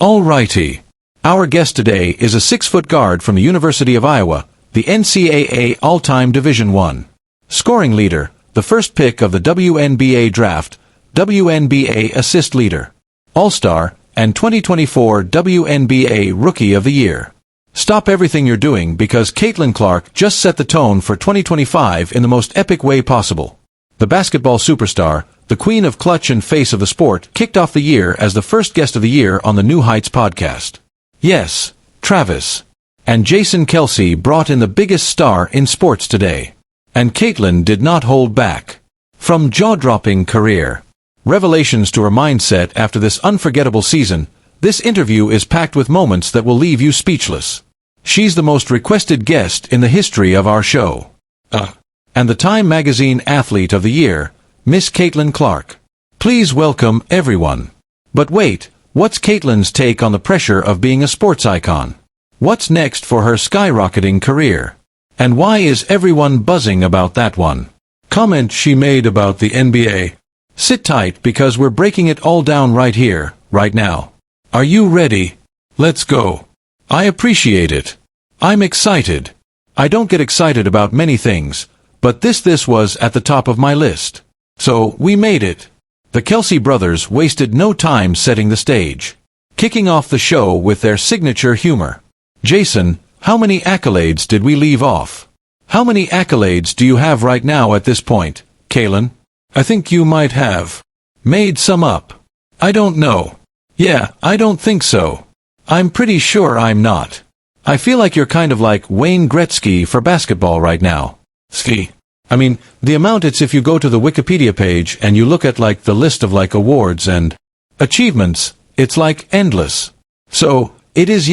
Alrighty. Our guest today is a 6-foot guard from the University of Iowa, the NCAA all-time Division I scoring leader, the first pick of the WNBA draft, WNBA assist leader, All-Star, and 2024 WNBA Rookie of the Year. Stop everything you're doing because Caitlin Clark just set the tone for 2025 in the most epic way possible. The basketball superstar, the queen of clutch and face of the sport, kicked off the year as the first guest of the year on the New Heights podcast. Yes, Travis and Jason Kelce brought in the biggest star in sports today. And Caitlin did not hold back. From jaw-dropping career revelations to her mindset after this unforgettable season, this interview is packed with moments that will leave you speechless. She's the most requested guest in the history of our show. And the Time Magazine Athlete of the Year, Miss Caitlin Clark. Please welcome everyone. But wait, what's Caitlin's take on the pressure of being a sports icon? What's next for her skyrocketing career? And why is everyone buzzing about that one? Comment she made about the NBA. Sit tight because we're breaking it all down right here, right now. Are you ready? Let's go. I appreciate it. I'm excited. I don't get excited about many things, but this was at the top of my list. So, we made it. The Kelce brothers wasted no time setting the stage, kicking off the show with their signature humor. Jason, how many accolades did we leave off? How many accolades do you have right now at this point, Caitlin? I think you might have made some up. I don't know. Yeah, I don't think so. I'm pretty sure I'm not. I feel like you're kind of like Wayne Gretzky for basketball right now. Ski. I mean, the amount it's if you go to the Wikipedia page and you look at like the list of like awards and achievements, it's like endless. So, it is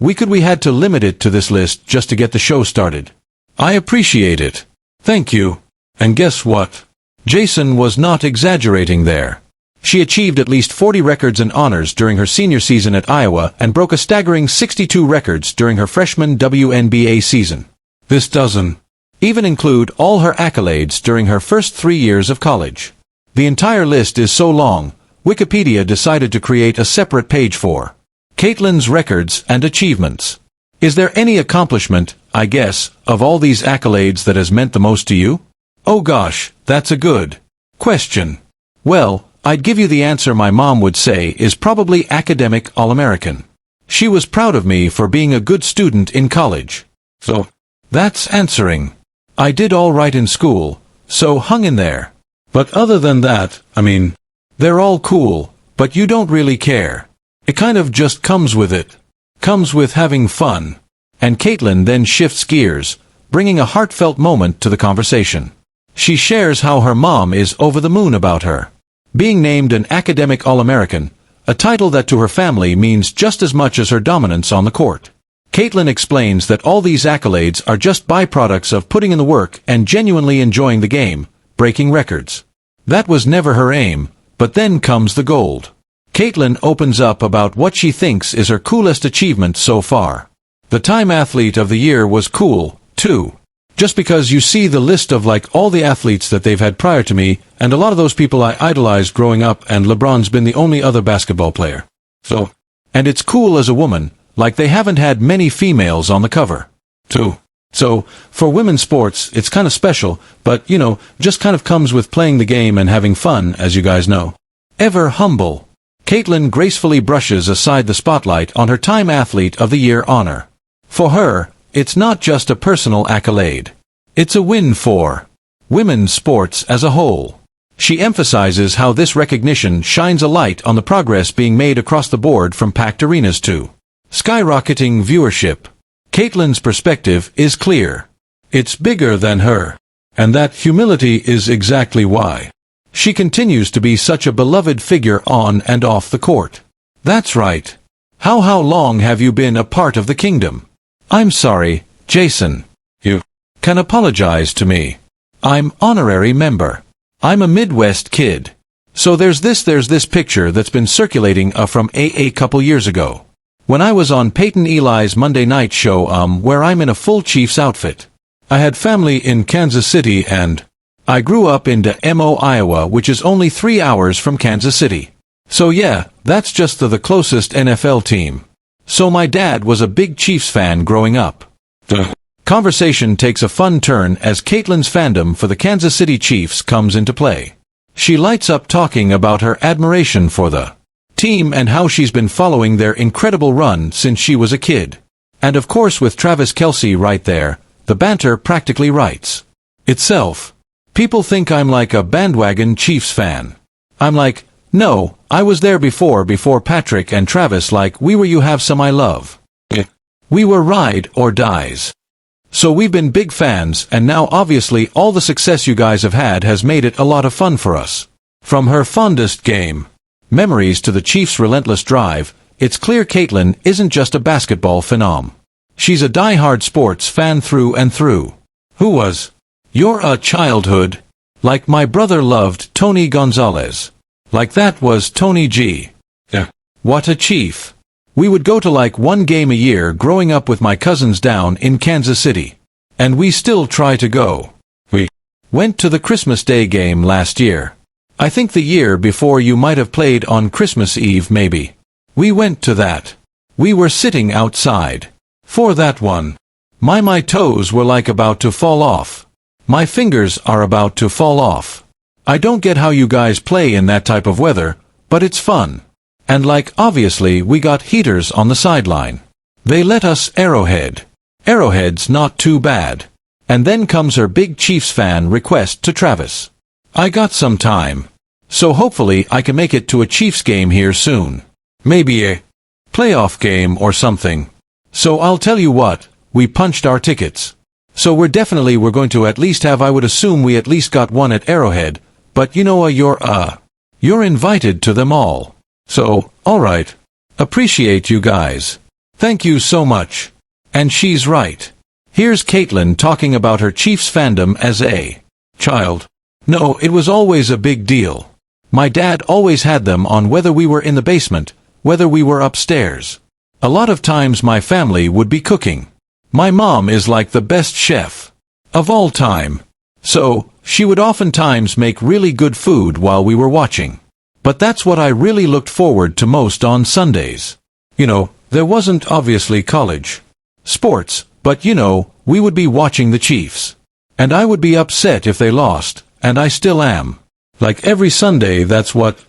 we had to limit it to this list just to get the show started. I appreciate it. Thank you. And guess what? Jason was not exaggerating there. She achieved at least 40 records and honors during her senior season at Iowa and broke a staggering 62 records during her freshman WNBA season. This doesn't even include all her accolades during her first 3 years of college. The entire list is so long, Wikipedia decided to create a separate page for Caitlin's records and achievements. Is there any accomplishment, I guess, of all these accolades that has meant the most to you? Oh gosh, that's a good question. Well, I'd give you the answer my mom would say is probably academic All-American. She was proud of me for being a good student in college. So, that's answering. I did all right in school, so hung in there. But other than that, I mean, they're all cool, but you don't really care. It kind of just comes with it. Comes with having fun. And Caitlin then shifts gears, bringing a heartfelt moment to the conversation. She shares how her mom is over the moon about her being named an academic All-American, a title that to her family means just as much as her dominance on the court. Caitlin explains that all these accolades are just byproducts of putting in the work and genuinely enjoying the game, breaking records. That was never her aim, but then comes the gold. Caitlin opens up about what she thinks is her coolest achievement so far. The Time Athlete of the Year was cool, too. Just because you see the list of like all the athletes that they've had prior to me, and a lot of those people I idolized growing up, and LeBron's been the only other basketball player. So, and it's cool as a woman, like they haven't had many females on the cover, too. So, for women's sports, it's kind of special, but, you know, just kind of comes with playing the game and having fun, as you guys know. Ever humble, Caitlin gracefully brushes aside the spotlight on her Time Athlete of the Year honor. For her, it's not just a personal accolade. It's a win for women's sports as a whole. She emphasizes how this recognition shines a light on the progress being made across the board from packed arenas to skyrocketing viewership. Caitlin's perspective is clear. It's bigger than her. And that humility is exactly why she continues to be such a beloved figure on and off the court. That's right. How long have you been a part of the kingdom? I'm sorry, Jason. You can apologize to me. I'm honorary member. I'm a Midwest kid. So there's this picture that's been circulating from a couple years ago, when I was on Peyton Eli's Monday night show where I'm in a full Chiefs outfit. I had family in Kansas City and I grew up in Des Moines, Iowa, which is only 3 hours from Kansas City. So yeah, that's just the closest NFL team. So my dad was a big Chiefs fan growing up. The conversation takes a fun turn as Caitlin's fandom for the Kansas City Chiefs comes into play. She lights up talking about her admiration for the team and how she's been following their incredible run since she was a kid. And of course with Travis Kelce right there, the banter practically writes itself. People think I'm like a bandwagon Chiefs fan. I'm like, no, I was there before Patrick and Travis, like we were You Have Some I Love. We were ride or dies. So we've been big fans, and now obviously all the success you guys have had has made it a lot of fun for us. From her fondest game memories to the Chiefs' relentless drive, it's clear Caitlin isn't just a basketball phenom. She's a die-hard sports fan through and through. Who was your childhood? Like my brother loved Tony Gonzalez. Like that was Tony G. Yeah. What a Chief. We would go to like one game a year growing up with my cousins down in Kansas City. And we still try to go. We went to the Christmas Day game last year. I think the year before you might have played on Christmas Eve maybe. We went to that. We were sitting outside. For that one. My toes were like about to fall off. My fingers are about to fall off. I don't get how you guys play in that type of weather, but it's fun. And like obviously we got heaters on the sideline. They let us Arrowhead. Arrowhead's not too bad. And then comes her big Chiefs fan request to Travis. I got some time. So hopefully I can make it to a Chiefs game here soon. Maybe a playoff game or something. So I'll tell you what, we punched our tickets. So we're going to at least have, I would assume we at least got one at Arrowhead, but you know you're invited to them all. So, alright. Appreciate you guys. Thank you so much. And she's right. Here's Caitlin talking about her Chiefs fandom as a child. No, it was always a big deal. My dad always had them on whether we were in the basement, whether we were upstairs. A lot of times my family would be cooking. My mom is like the best chef of all time. So, she would oftentimes make really good food while we were watching. But that's what I really looked forward to most on Sundays. You know, there wasn't obviously college sports, but you know, we would be watching the Chiefs. And I would be upset if they lost, and I still am. Like every Sunday, that's what,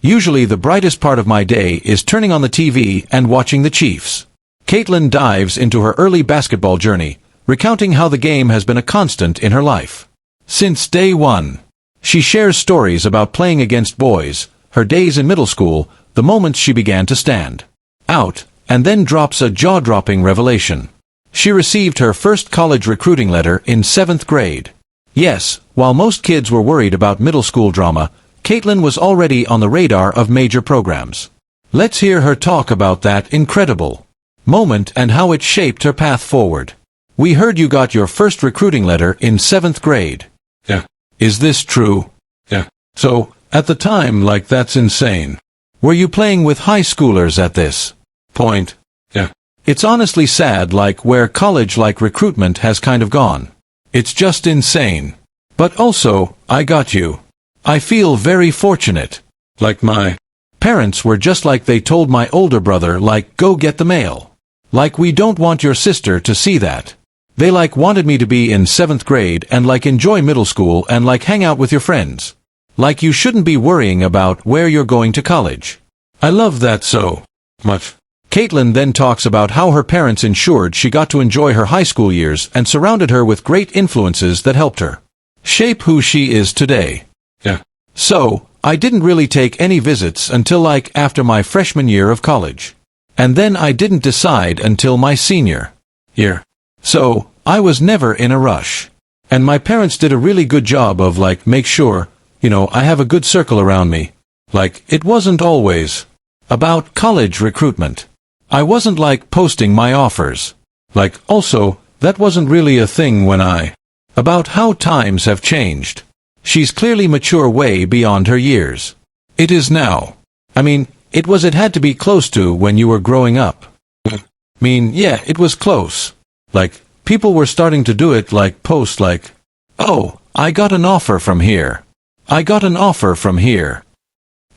usually the brightest part of my day is turning on the TV and watching the Chiefs. Caitlin dives into her early basketball journey, recounting how the game has been a constant in her life. Since day one, she shares stories about playing against boys, her days in middle school, the moments she began to stand out, and then drops a jaw-dropping revelation. She received her first college recruiting letter in 7th grade. Yes, while most kids were worried about middle school drama, Caitlin was already on the radar of major programs. Let's hear her talk about that incredible moment and how it shaped her path forward. We heard you got your first recruiting letter in 7th grade. Yeah. Is this true? Yeah. So, at the time, like that's insane. Were you playing with high schoolers at this point? Yeah. It's honestly sad like where college like recruitment has kind of gone. It's just insane. But also, I got you. I feel very fortunate. Like my parents were just like they told my older brother like go get the mail. Like we don't want your sister to see that. They like wanted me to be in 7th grade and like enjoy middle school and like hang out with your friends. Like you shouldn't be worrying about where you're going to college. I love that so much. Caitlin then talks about how her parents ensured she got to enjoy her high school years and surrounded her with great influences that helped her shape who she is today. Yeah. So, I didn't really take any visits until like after my freshman year of college. And then I didn't decide until my senior year. So, I was never in a rush. And my parents did a really good job of like make sure, I have a good circle around me. Like, it wasn't always about college recruitment. I wasn't like posting my offers. Like, also, that wasn't really a thing when about how times have changed. She's clearly mature way beyond her years. It is now. I mean, it had to be close to when you were growing up. Yeah, it was close. Like, people were starting to do it like post like, oh, I got an offer from here. I got an offer from here.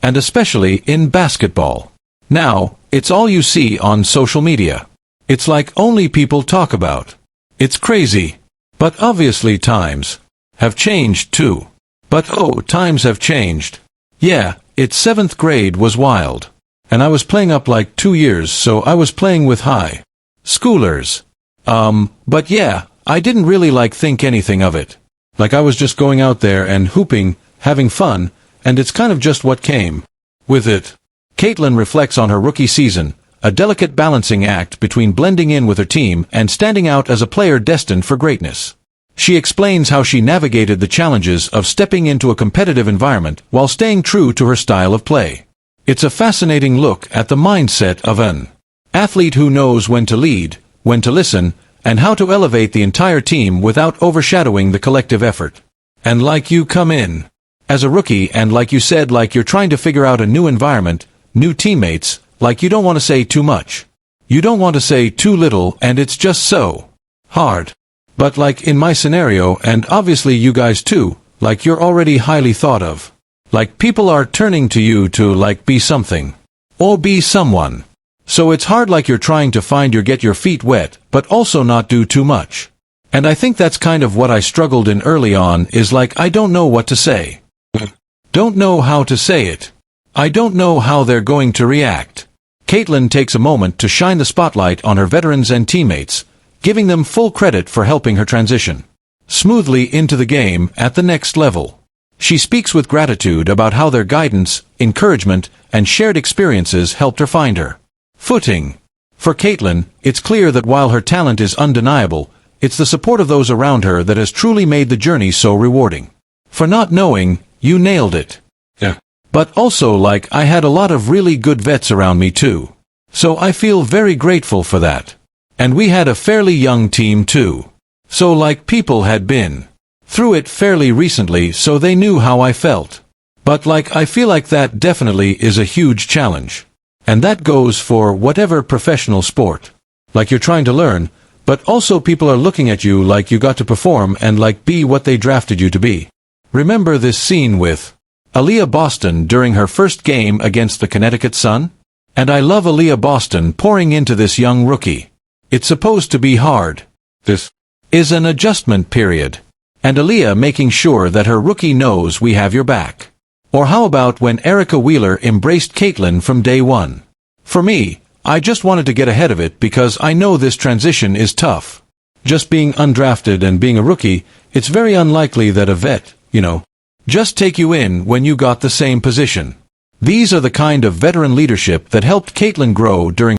And especially in basketball. Now, it's all you see on social media. It's like only people talk about. It's crazy. But obviously times have changed too. But oh, times have changed. Yeah, it's 7th grade was wild. And I was playing up like 2 years, so I was playing with high schoolers. But yeah, I didn't really think anything of it. Like I was just going out there and hooping, having fun, and it's kind of just what came with it. Caitlin reflects on her rookie season, a delicate balancing act between blending in with her team and standing out as a player destined for greatness. She explains how she navigated the challenges of stepping into a competitive environment while staying true to her style of play. It's a fascinating look at the mindset of an athlete who knows when to lead, when to listen, and how to elevate the entire team without overshadowing the collective effort. And you come in as a rookie and you said, you're trying to figure out a new environment, new teammates, you don't want to say too much. You don't want to say too little, and it's just so hard. But in my scenario, and obviously you guys too, you're already highly thought of. People are turning to you to be something. Or be someone. So it's hard you're trying to get your feet wet, but also not do too much. And I think that's kind of what I struggled in early on, is I don't know what to say. Don't know how to say it. I don't know how they're going to react. Caitlin takes a moment to shine the spotlight on her veterans and teammates, giving them full credit for helping her transition smoothly into the game at the next level. She speaks with gratitude about how their guidance, encouragement, and shared experiences helped her find her footing. For Caitlin, it's clear that while her talent is undeniable, it's the support of those around her that has truly made the journey so rewarding. For not knowing, you nailed it. Yeah. But also I had a lot of really good vets around me too. So I feel very grateful for that. And we had a fairly young team too. So people had been through it fairly recently, so they knew how I felt. But I feel that definitely is a huge challenge. And that goes for whatever professional sport. You're trying to learn, but also people are looking at you you got to perform and be what they drafted you to be. Remember this scene with Aaliyah Boston during her first game against the Connecticut Sun? And I love Aaliyah Boston pouring into this young rookie. It's supposed to be hard. This is an adjustment period. And Aaliyah making sure that her rookie knows we have your back. Or how about when Erica Wheeler embraced Caitlin from day one? For me, I just wanted to get ahead of it because I know this transition is tough. Just being undrafted and being a rookie, it's very unlikely that a vet, just take you in when you got the same position. These are the kind of veteran leadership that helped Caitlin grow during